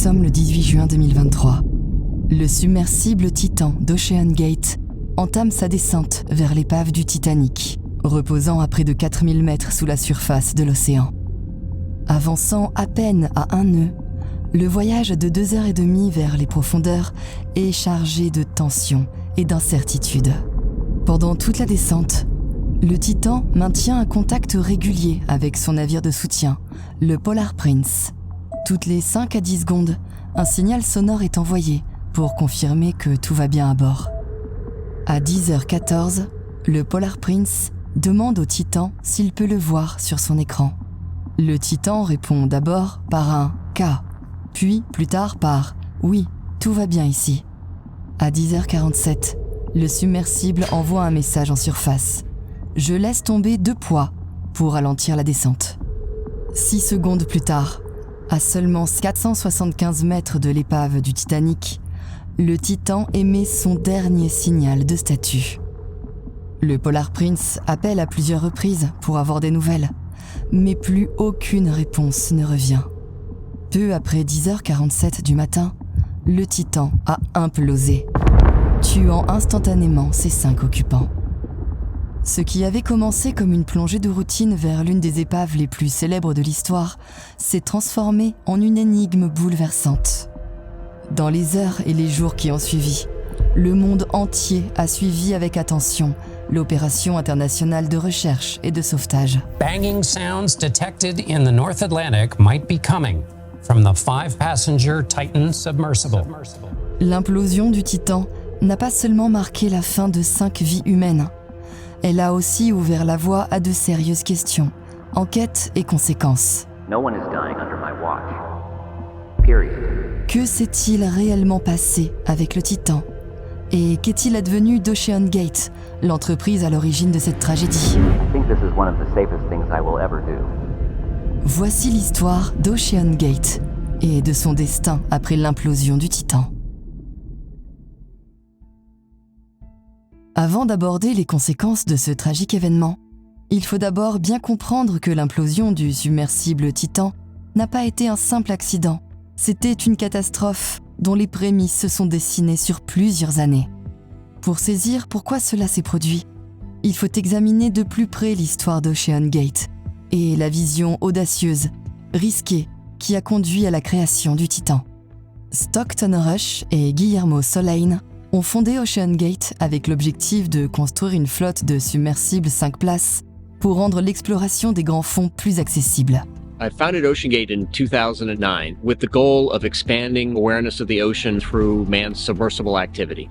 sommes le 18 juin 2023. Le submersible Titan d'OceanGate entame sa descente vers l'épave du Titanic, reposant à près de 4000 mètres sous la surface de l'océan. Avançant à peine à un nœud, le voyage de 2h30 vers les profondeurs est chargé de tension et d'incertitude. Pendant toute la descente, le Titan maintient un contact régulier avec son navire de soutien, le Polar Prince. Toutes les 5 à 10 secondes, un signal sonore est envoyé pour confirmer que tout va bien à bord. À 10h14, le Polar Prince demande au Titan s'il peut le voir sur son écran. Le Titan répond d'abord par un « K », puis plus tard par « Oui, tout va bien ici ». À 10h47, le submersible envoie un message en surface. « Je laisse tomber 2 poids pour ralentir la descente ». 6 secondes plus tard, à seulement 475 mètres de l'épave du Titanic, le Titan émet son dernier signal de statut. Le Polar Prince appelle à plusieurs reprises pour avoir des nouvelles, mais plus aucune réponse ne revient. Peu après 10h47 du matin, le Titan a implosé, tuant instantanément ses 5 occupants. Ce qui avait commencé comme une plongée de routine vers l'une des épaves les plus célèbres de l'histoire s'est transformé en une énigme bouleversante. Dans les heures et les jours qui ont suivi, le monde entier a suivi avec attention l'opération internationale de recherche et de sauvetage. Banging sounds detected in the North Atlantic might be coming from the 5-passenger Titan submersible. L'implosion du Titan n'a pas seulement marqué la fin de 5 vies humaines. Elle a aussi ouvert la voie à de sérieuses questions, enquêtes et conséquences. No one is dying under my watch. Period. Que s'est-il réellement passé avec le Titan ? Et qu'est-il advenu d'OceanGate, l'entreprise à l'origine de cette tragédie ? I think this is one of the safest things I will ever do. Voici l'histoire d'OceanGate et de son destin après l'implosion du Titan. Avant d'aborder les conséquences de ce tragique événement, il faut d'abord bien comprendre que l'implosion du submersible Titan n'a pas été un simple accident. C'était une catastrophe dont les prémices se sont dessinées sur plusieurs années. Pour saisir pourquoi cela s'est produit, il faut examiner de plus près l'histoire d'OceanGate et la vision audacieuse, risquée, qui a conduit à la création du Titan. Stockton Rush et Guillermo Solane ont fondé OceanGate avec l'objectif de construire une flotte de submersibles 5 places pour rendre l'exploration des grands fonds plus accessible. I founded OceanGate in 2009 with the goal of expanding awareness of the ocean through manned submersible activity.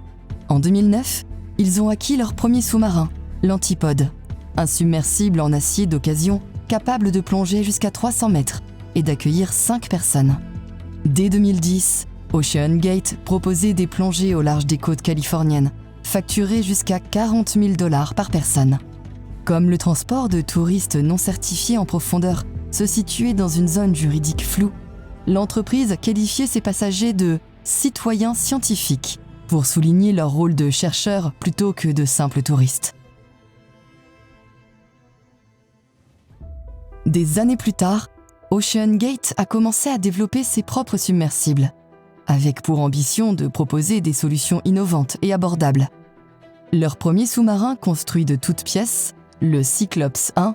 En 2009, ils ont acquis leur premier sous-marin, l'Antipode, un submersible en acier d'occasion capable de plonger jusqu'à 300 mètres et d'accueillir 5 personnes. Dès 2010, OceanGate proposait des plongées au large des côtes californiennes, facturées jusqu'à $40 000 par personne. Comme le transport de touristes non certifiés en profondeur se situait dans une zone juridique floue, l'entreprise qualifiait ses passagers de « citoyens scientifiques » pour souligner leur rôle de chercheurs plutôt que de simples touristes. Des années plus tard, OceanGate a commencé à développer ses propres submersibles, avec pour ambition de proposer des solutions innovantes et abordables. Leur premier sous-marin construit de toutes pièces, le Cyclops 1,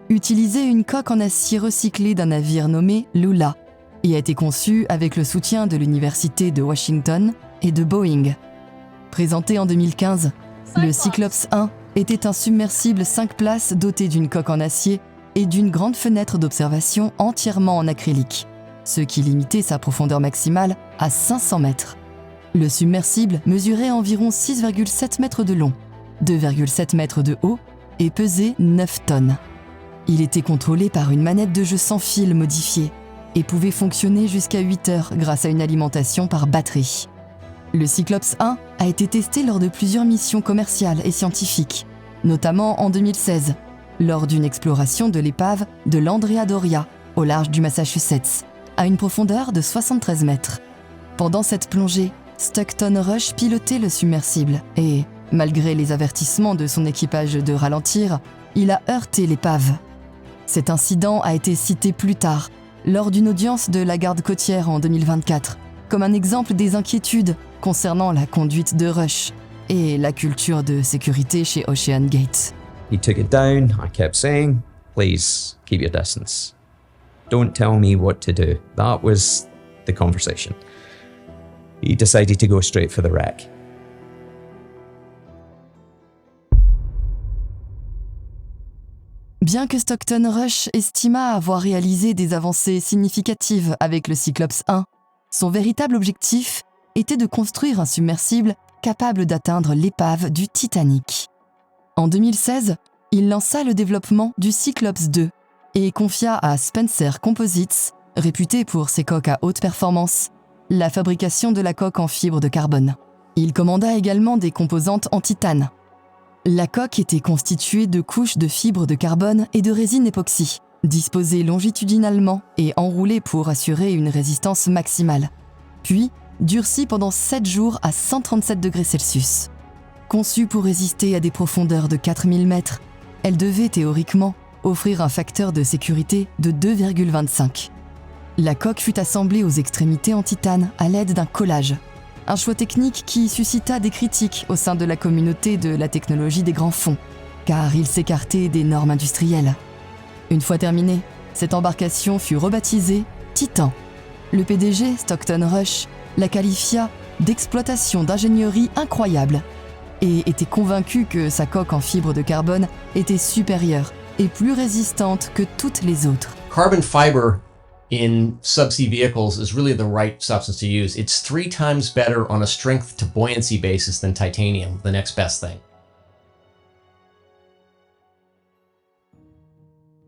utilisait une coque en acier recyclé d'un navire nommé Lula et a été conçu avec le soutien de l'Université de Washington et de Boeing. Présenté en 2015, le Cyclops 1 était un submersible 5 places doté d'une coque en acier et d'une grande fenêtre d'observation entièrement en acrylique, ce qui limitait sa profondeur maximale à 500 mètres. Le submersible mesurait environ 6,7 mètres de long, 2,7 mètres de haut et pesait 9 tonnes. Il était contrôlé par une manette de jeu sans fil modifiée et pouvait fonctionner jusqu'à 8 heures grâce à une alimentation par batterie. Le Cyclops 1 a été testé lors de plusieurs missions commerciales et scientifiques, notamment en 2016, lors d'une exploration de l'épave de l'Andrea Doria, au large du Massachusetts, à une profondeur de 73 mètres. Pendant cette plongée, Stockton Rush pilotait le submersible et, malgré les avertissements de son équipage de ralentir, il a heurté l'épave. Cet incident a été cité plus tard lors d'une audience de la garde côtière en 2024, comme un exemple des inquiétudes concernant la conduite de Rush et la culture de sécurité chez OceanGate. He took it down. I kept saying, please keep your distance. Don't tell me what to do. That was the conversation. He decided to go straight for the wreck. Bien que Stockton Rush estima avoir réalisé des avancées significatives avec le Cyclops 1, son véritable objectif était de construire un submersible capable d'atteindre l'épave du Titanic. En 2016, il lança le développement du Cyclops 2 et confia à Spencer Composites, réputé pour ses coques à haute performance, la fabrication de la coque en fibre de carbone. Il commanda également des composantes en titane. La coque était constituée de couches de fibres de carbone et de résine époxy, disposées longitudinalement et enroulées pour assurer une résistance maximale, puis durcie pendant 7 jours à 137 degrés Celsius. Conçue pour résister à des profondeurs de 4000 mètres, elle devait théoriquement offrir un facteur de sécurité de 2,25. La coque fut assemblée aux extrémités en titane à l'aide d'un collage, un choix technique qui suscita des critiques au sein de la communauté de la technologie des grands fonds, car il s'écartait des normes industrielles. Une fois terminée, cette embarcation fut rebaptisée Titan. Le PDG, Stockton Rush, la qualifia d'exploitation d'ingénierie incroyable et était convaincu que sa coque en fibre de carbone était supérieure et plus résistante que toutes les autres. Carbon fiber in subsea vehicles is really the right substance to use. It's 3 times better on a strength to buoyancy basis than titanium, the next best thing.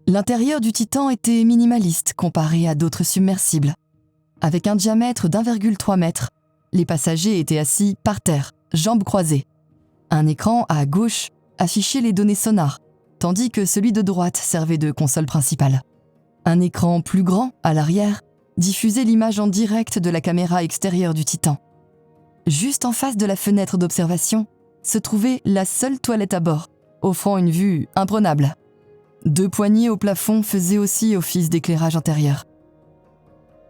L'intérieur du Titan était minimaliste comparé à d'autres submersibles. Avec un diamètre d'1,3 mètre, les passagers étaient assis par terre, jambes croisées. Un écran à gauche affichait les données sonars, tandis que celui de droite servait de console principale. Un écran plus grand, à l'arrière, diffusait l'image en direct de la caméra extérieure du Titan. Juste en face de la fenêtre d'observation se trouvait la seule toilette à bord, offrant une vue imprenable. 2 poignées au plafond faisaient aussi office d'éclairage intérieur.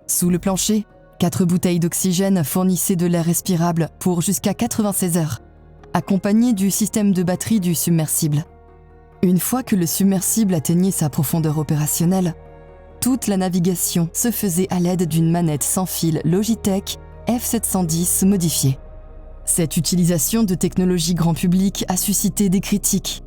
Sous le plancher, 4 bouteilles d'oxygène fournissaient de l'air respirable pour jusqu'à 96 heures, accompagnées du système de batterie du submersible. Une fois que le submersible atteignait sa profondeur opérationnelle, toute la navigation se faisait à l'aide d'une manette sans fil Logitech F710 modifiée. Cette utilisation de technologie grand public a suscité des critiques.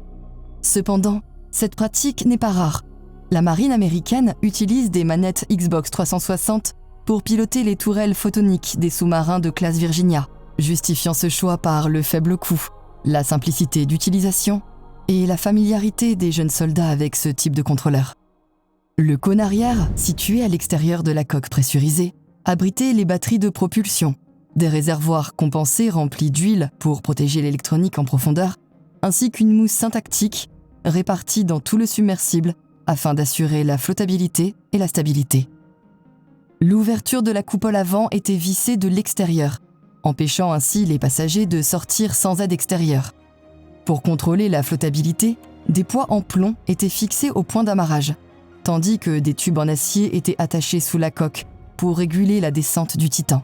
Cependant, cette pratique n'est pas rare. La marine américaine utilise des manettes Xbox 360 pour piloter les tourelles photoniques des sous-marins de classe Virginia, justifiant ce choix par le faible coût, la simplicité d'utilisation et la familiarité des jeunes soldats avec ce type de contrôleur. Le cône arrière, situé à l'extérieur de la coque pressurisée, abritait les batteries de propulsion, des réservoirs compensés remplis d'huile pour protéger l'électronique en profondeur, ainsi qu'une mousse syntactique répartie dans tout le submersible afin d'assurer la flottabilité et la stabilité. L'ouverture de la coupole avant était vissée de l'extérieur, empêchant ainsi les passagers de sortir sans aide extérieure. Pour contrôler la flottabilité, des poids en plomb étaient fixés au point d'amarrage, tandis que des tubes en acier étaient attachés sous la coque pour réguler la descente du Titan.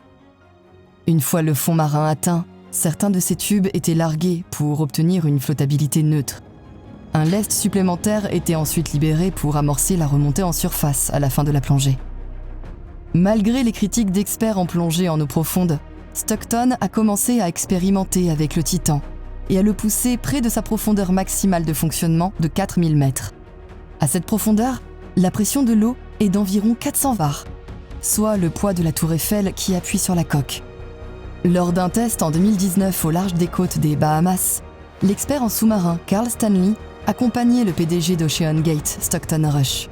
Une fois le fond marin atteint, certains de ces tubes étaient largués pour obtenir une flottabilité neutre. Un lest supplémentaire était ensuite libéré pour amorcer la remontée en surface à la fin de la plongée. Malgré les critiques d'experts en plongée en eau profonde, Stockton a commencé à expérimenter avec le Titan et à le pousser près de sa profondeur maximale de fonctionnement de 4000 mètres. À cette profondeur, la pression de l'eau est d'environ 400 bars, soit le poids de la tour Eiffel qui appuie sur la coque. Lors d'un test en 2019 au large des côtes des Bahamas, l'expert en sous-marin Carl Stanley accompagnait le PDG d'OceanGate, Stockton Rush.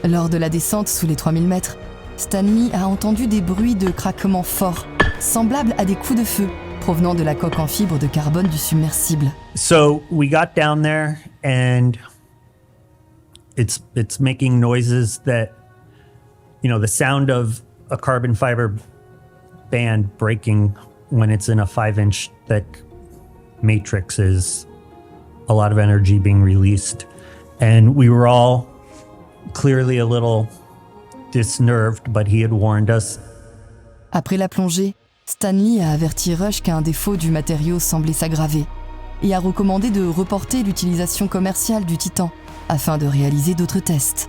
Lors de la descente sous les 3000 mètres, Stanley a entendu des bruits de craquements forts, semblables à des coups de feu, provenant de la coque en fibre de carbone du submersible. So we got down there and it's making noises that, you know, the sound of a carbon fiber band breaking when it's in a 5-inch thick matrix is a lot of energy being released. And we were all clearly a little this nerved, but he had warned us. Après la plongée, Stanley a averti Rush qu'un défaut du matériau semblait s'aggraver et a recommandé de reporter l'utilisation commerciale du Titan afin de réaliser d'autres tests.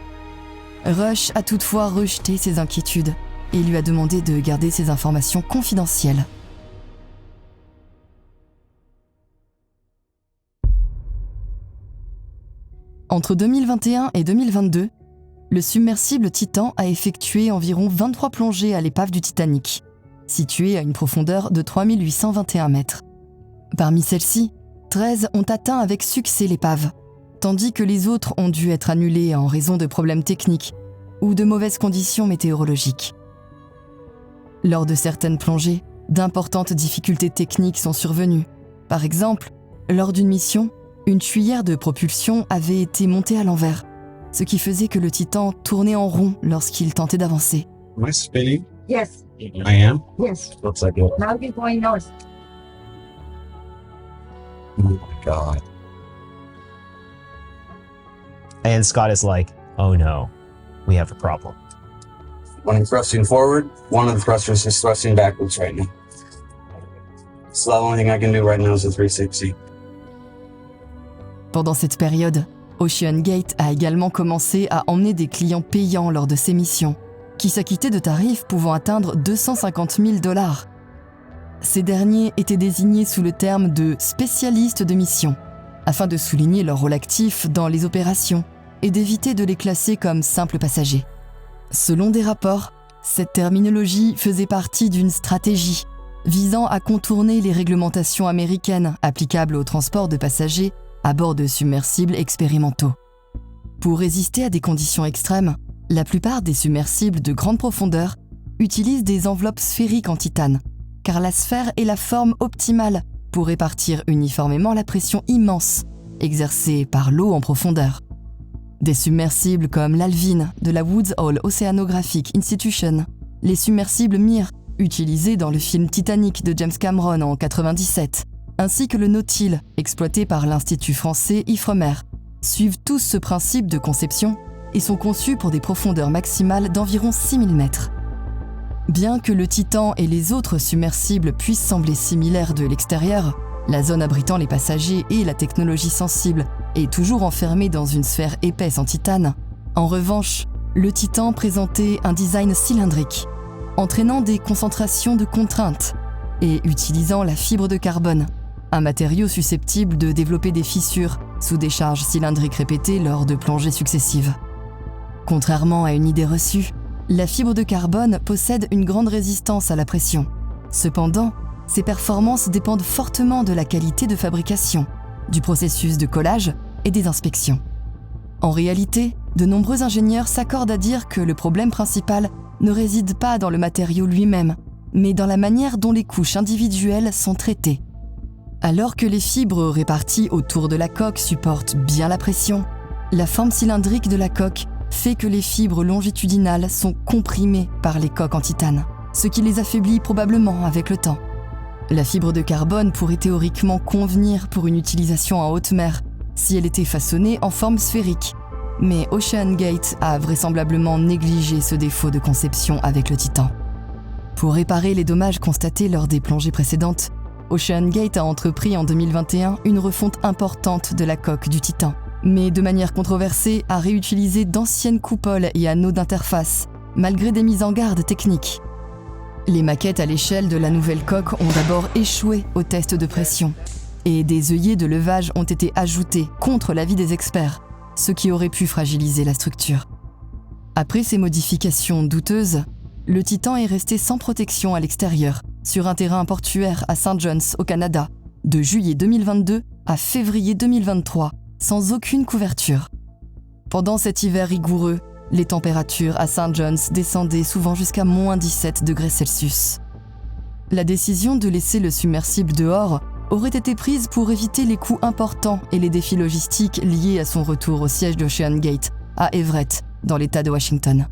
Rush a toutefois rejeté ses inquiétudes et lui a demandé de garder ses informations confidentielles. Entre 2021 et 2022, le submersible Titan a effectué environ 23 plongées à l'épave du Titanic, située à une profondeur de 3821 mètres. Parmi celles-ci, 13 ont atteint avec succès l'épave, tandis que les autres ont dû être annulées en raison de problèmes techniques ou de mauvaises conditions météorologiques. Lors de certaines plongées, d'importantes difficultés techniques sont survenues. Par exemple, lors d'une mission, une tuyère de propulsion avait été montée à l'envers, ce qui faisait que le Titan tournait en rond lorsqu'il tentait d'avancer. Am I spinning? Yes. I am? Yes. Looks like it. Now you're going north. Oh my god. And Scott is like, oh no, we have a problem. When I'm thrusting forward, one of the thrusters is thrusting backwards right now. So the only thing I can do right now is a 360. Pendant cette période, OceanGate a également commencé à emmener des clients payants lors de ses missions, qui s'acquittaient de tarifs pouvant atteindre $250 000. Ces derniers étaient désignés sous le terme de « spécialistes de mission », afin de souligner leur rôle actif dans les opérations et d'éviter de les classer comme simples passagers. Selon des rapports, cette terminologie faisait partie d'une stratégie visant à contourner les réglementations américaines applicables au transport de passagers à bord de submersibles expérimentaux. Pour résister à des conditions extrêmes, la plupart des submersibles de grande profondeur utilisent des enveloppes sphériques en titane, car la sphère est la forme optimale pour répartir uniformément la pression immense exercée par l'eau en profondeur. Des submersibles comme l'Alvin de la Woods Hole Oceanographic Institution, les submersibles Mir utilisés dans le film Titanic de James Cameron en 1997, ainsi que le Nautile, exploité par l'Institut français Ifremer, suivent tous ce principe de conception et sont conçus pour des profondeurs maximales d'environ 6000 mètres. Bien que le Titan et les autres submersibles puissent sembler similaires de l'extérieur, la zone abritant les passagers et la technologie sensible est toujours enfermée dans une sphère épaisse en titane. En revanche, le Titan présentait un design cylindrique, entraînant des concentrations de contraintes et utilisant la fibre de carbone, un matériau susceptible de développer des fissures sous des charges cylindriques répétées lors de plongées successives. Contrairement à une idée reçue, la fibre de carbone possède une grande résistance à la pression. Cependant, ses performances dépendent fortement de la qualité de fabrication, du processus de collage et des inspections. En réalité, de nombreux ingénieurs s'accordent à dire que le problème principal ne réside pas dans le matériau lui-même, mais dans la manière dont les couches individuelles sont traitées. Alors que les fibres réparties autour de la coque supportent bien la pression, la forme cylindrique de la coque fait que les fibres longitudinales sont comprimées par les coques en titane, ce qui les affaiblit probablement avec le temps. La fibre de carbone pourrait théoriquement convenir pour une utilisation en haute mer si elle était façonnée en forme sphérique, mais OceanGate a vraisemblablement négligé ce défaut de conception avec le Titan. Pour réparer les dommages constatés lors des plongées précédentes, OceanGate a entrepris en 2021 une refonte importante de la coque du Titan, mais de manière controversée a réutilisé d'anciennes coupoles et anneaux d'interface, malgré des mises en garde techniques. Les maquettes à l'échelle de la nouvelle coque ont d'abord échoué au test de pression, et des œillets de levage ont été ajoutés contre l'avis des experts, ce qui aurait pu fragiliser la structure. Après ces modifications douteuses, le Titan est resté sans protection à l'extérieur, sur un terrain portuaire à St. John's au Canada, de juillet 2022 à février 2023, sans aucune couverture. Pendant cet hiver rigoureux, les températures à St. John's descendaient souvent jusqu'à -17 degrés Celsius. La décision de laisser le submersible dehors aurait été prise pour éviter les coûts importants et les défis logistiques liés à son retour au siège d'OceanGate à Everett, dans l'État de Washington.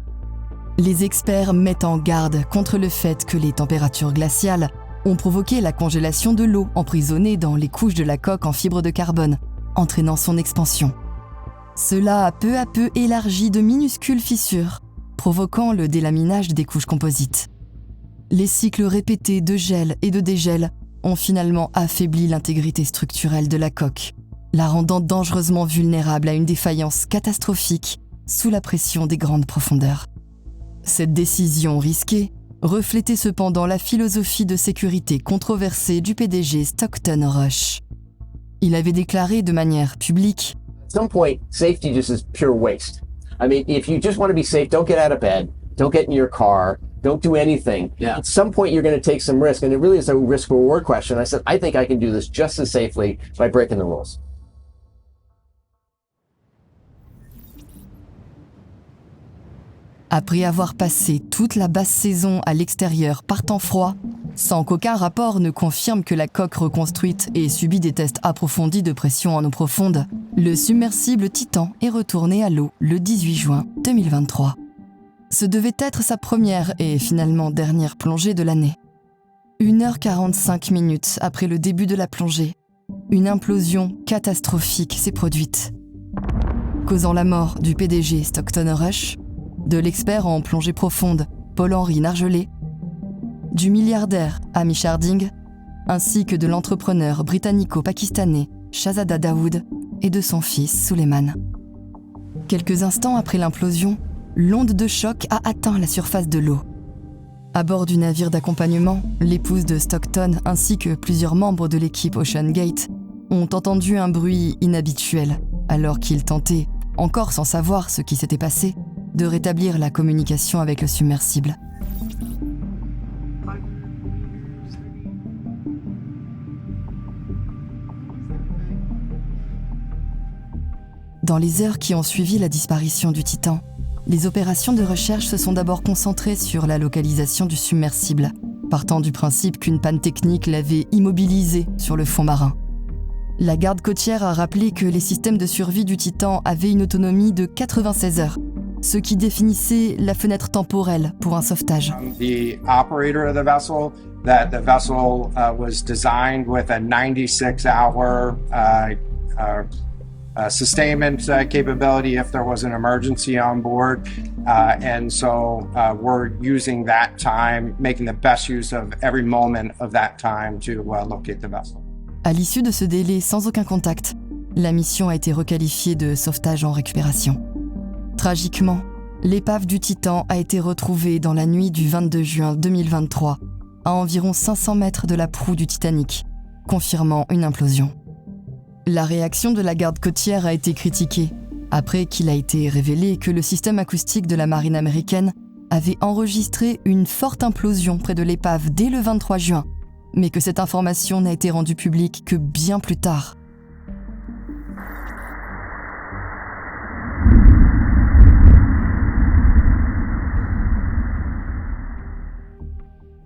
Les experts mettent en garde contre le fait que les températures glaciales ont provoqué la congélation de l'eau emprisonnée dans les couches de la coque en fibre de carbone, entraînant son expansion. Cela a peu à peu élargi de minuscules fissures, provoquant le délaminage des couches composites. Les cycles répétés de gel et de dégel ont finalement affaibli l'intégrité structurelle de la coque, la rendant dangereusement vulnérable à une défaillance catastrophique sous la pression des grandes profondeurs. Cette décision risquée reflétait cependant la philosophie de sécurité controversée du PDG Stockton Rush. Il avait déclaré de manière publique At some point, safety just is pure waste. I mean, if you just want to be safe, don't get out of bed, don't get in your car, don't do anything. At some point, you're going to take some risk, and it really is a risk-reward question. I said, I think I can do this just as safely by breaking the rules. Après avoir passé toute la basse saison à l'extérieur par temps froid, sans qu'aucun rapport ne confirme que la coque reconstruite ait subi des tests approfondis de pression en eau profonde, le submersible Titan est retourné à l'eau le 18 juin 2023. Ce devait être sa première et finalement dernière plongée de l'année. 1h45 après le début de la plongée, une implosion catastrophique s'est produite, causant la mort du PDG Stockton Rush, de l'expert en plongée profonde Paul-Henri Nargelet, du milliardaire Hamish Harding, ainsi que de l'entrepreneur britannico-pakistanais Shahzada Dawood et de son fils Suleiman. Quelques instants après l'implosion, l'onde de choc a atteint la surface de l'eau. À bord du navire d'accompagnement, l'épouse de Stockton ainsi que plusieurs membres de l'équipe OceanGate ont entendu un bruit inhabituel alors qu'ils tentaient, encore sans savoir ce qui s'était passé, de rétablir la communication avec le submersible. Dans les heures qui ont suivi la disparition du Titan, les opérations de recherche se sont d'abord concentrées sur la localisation du submersible, partant du principe qu'une panne technique l'avait immobilisé sur le fond marin. La garde côtière a rappelé que les systèmes de survie du Titan avaient une autonomie de 96 heures, ce qui définissait la fenêtre temporelle pour un sauvetage. The operator of the vessel, that the vessel was designed with a 96-hour sustainment capability if there was an emergency on board. And so we're using that time, making the best use of every moment of that time to locate the vessel. À l'issue de ce délai sans aucun contact, la mission a été requalifiée de sauvetage en récupération. Tragiquement, l'épave du Titan a été retrouvée dans la nuit du 22 juin 2023, à environ 500 mètres de la proue du Titanic, confirmant une implosion. La réaction de la garde côtière a été critiquée, après qu'il a été révélé que le système acoustique de la marine américaine avait enregistré une forte implosion près de l'épave dès le 23 juin, mais que cette information n'a été rendue publique que bien plus tard.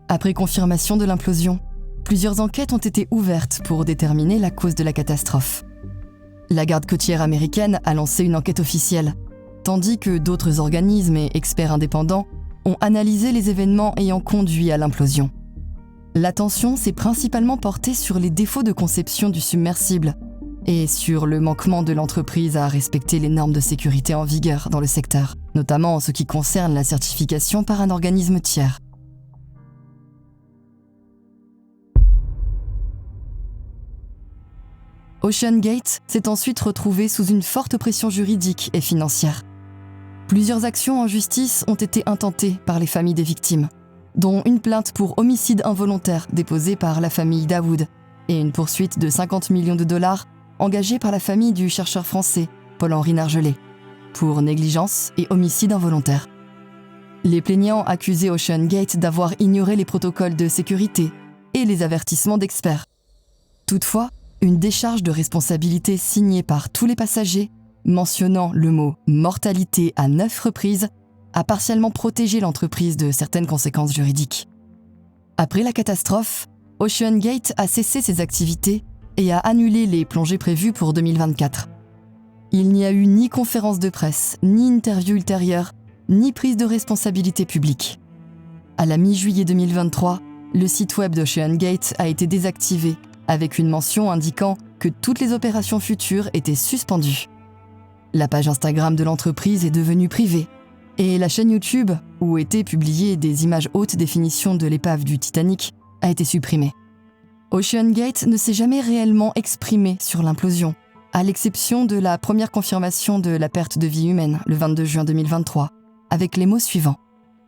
Après confirmation de l'implosion, plusieurs enquêtes ont été ouvertes pour déterminer la cause de la catastrophe. La garde côtière américaine a lancé une enquête officielle, tandis que d'autres organismes et experts indépendants ont analysé les événements ayant conduit à l'implosion. L'attention s'est principalement portée sur les défauts de conception du submersible et sur le manquement de l'entreprise à respecter les normes de sécurité en vigueur dans le secteur, notamment en ce qui concerne la certification par un organisme tiers. OceanGate s'est ensuite retrouvé sous une forte pression juridique et financière. Plusieurs actions en justice ont été intentées par les familles des victimes, dont une plainte pour homicide involontaire déposée par la famille Dawood et une poursuite de 50 millions de dollars engagée par la famille du chercheur français Paul-Henri Nargelet pour négligence et homicide involontaire. Les plaignants accusaient OceanGate d'avoir ignoré les protocoles de sécurité et les avertissements d'experts. Toutefois, une décharge de responsabilité signée par tous les passagers, mentionnant le mot « mortalité » à 9 reprises, a partiellement protégé l'entreprise de certaines conséquences juridiques. Après la catastrophe, OceanGate a cessé ses activités et a annulé les plongées prévues pour 2024. Il n'y a eu ni conférence de presse, ni interview ultérieure, ni prise de responsabilité publique. À la mi-juillet 2023, le site web d'OceanGate a été désactivé avec une mention indiquant que toutes les opérations futures étaient suspendues. La page Instagram de l'entreprise est devenue privée, et Et la chaîne YouTube, où étaient publiées des images haute définition de l'épave du Titanic, a été supprimée. OceanGate ne s'est jamais réellement exprimé sur l'implosion, à l'exception de la première confirmation de la perte de vie humaine le 22 juin 2023, avec les mots suivants.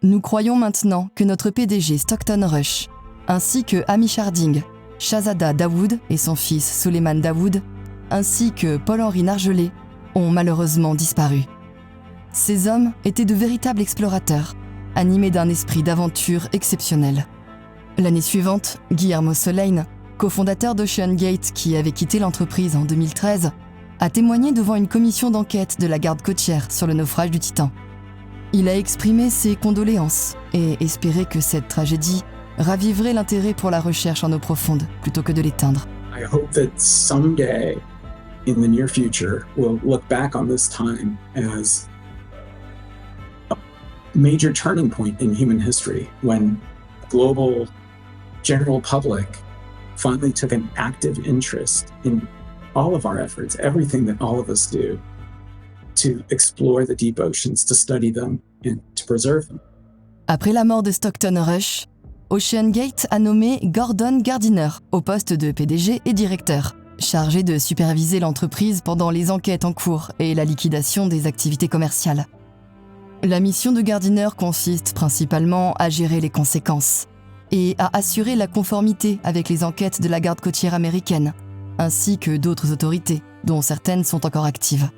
Nous croyons maintenant que notre PDG Stockton Rush, ainsi que Hamish Harding, Shahzada Dawood et son fils Suleiman Dawood, ainsi que Paul-Henri Nargeolet, ont malheureusement disparu. Ces hommes étaient de véritables explorateurs, animés d'un esprit d'aventure exceptionnel. L'année suivante, Guillermo Solane, cofondateur d'OceanGate qui avait quitté l'entreprise en 2013, a témoigné devant une commission d'enquête de la garde côtière sur le naufrage du Titan. Il a exprimé ses condoléances et espéré que cette tragédie raviverait l'intérêt pour la recherche en eau profonde plutôt que de l'éteindre. I hope that someday in the near future we'll look back on this time as a major turning point in human history when the global general public finally took an active interest in all of our efforts, everything that all of us do to explore the deep oceans, to study them and to preserve them. Après la mort de Stockton Rush, OceanGate a nommé Gordon Gardiner au poste de PDG et directeur, chargé de superviser l'entreprise pendant les enquêtes en cours et la liquidation des activités commerciales. La mission de Gardiner consiste principalement à gérer les conséquences et à assurer la conformité avec les enquêtes de la garde côtière américaine, ainsi que d'autres autorités, dont certaines sont encore actives.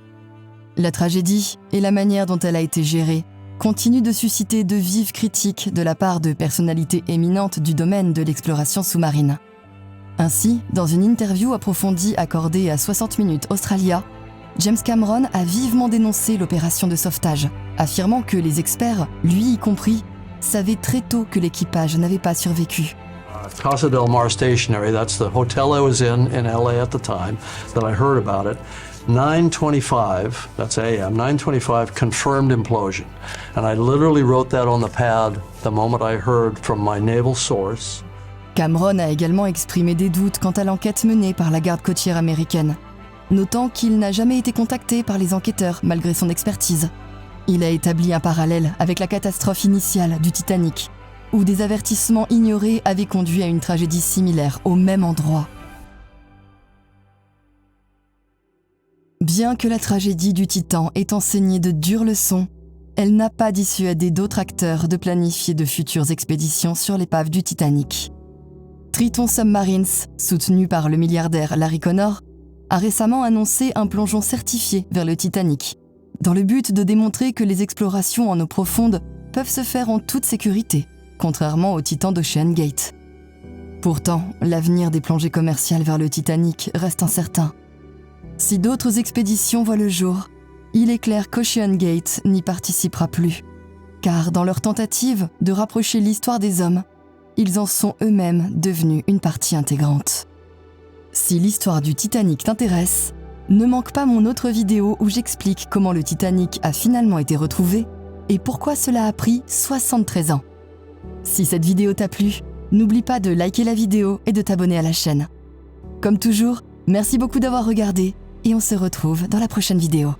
La tragédie et la manière dont elle a été gérée continuent de susciter de vives critiques de la part de personnalités éminentes du domaine de l'exploration sous-marine. Ainsi, dans une interview approfondie accordée à 60 Minutes Australia, James Cameron a vivement dénoncé l'opération de sauvetage, affirmant que les experts, lui y compris, savaient très tôt que l'équipage n'avait pas survécu. Casa del Mar Stationery, that's the hotel I was in LA at the time, that I heard about it. 9:25, that's AM, 9:25 confirmed implosion. And I literally wrote that on the pad the moment I heard from my naval source. Cameron a également exprimé des doutes quant à l'enquête menée par la garde côtière américaine, notant qu'il n'a jamais été contacté par les enquêteurs malgré son expertise. Il a établi un parallèle avec la catastrophe initiale du Titanic, où des avertissements ignorés avaient conduit à une tragédie similaire au même endroit. Bien que la tragédie du Titan ait enseigné de dures leçons, elle n'a pas dissuadé d'autres acteurs de planifier de futures expéditions sur l'épave du Titanic. Triton Submarines, soutenu par le milliardaire Larry Connor, a récemment annoncé un plongeon certifié vers le Titanic, dans le but de démontrer que les explorations en eau profonde peuvent se faire en toute sécurité, contrairement au Titan d'OceanGate. Pourtant, l'avenir des plongées commerciales vers le Titanic reste incertain. Si d'autres expéditions voient le jour, il est clair qu'OceanGate n'y participera plus, car dans leur tentative de rapprocher l'histoire des hommes, ils en sont eux-mêmes devenus une partie intégrante. Si l'histoire du Titanic t'intéresse, ne manque pas mon autre vidéo où j'explique comment le Titanic a finalement été retrouvé et pourquoi cela a pris 73 ans. Si cette vidéo t'a plu, n'oublie pas de liker la vidéo et de t'abonner à la chaîne. Comme toujours, merci beaucoup d'avoir regardé et on se retrouve dans la prochaine vidéo.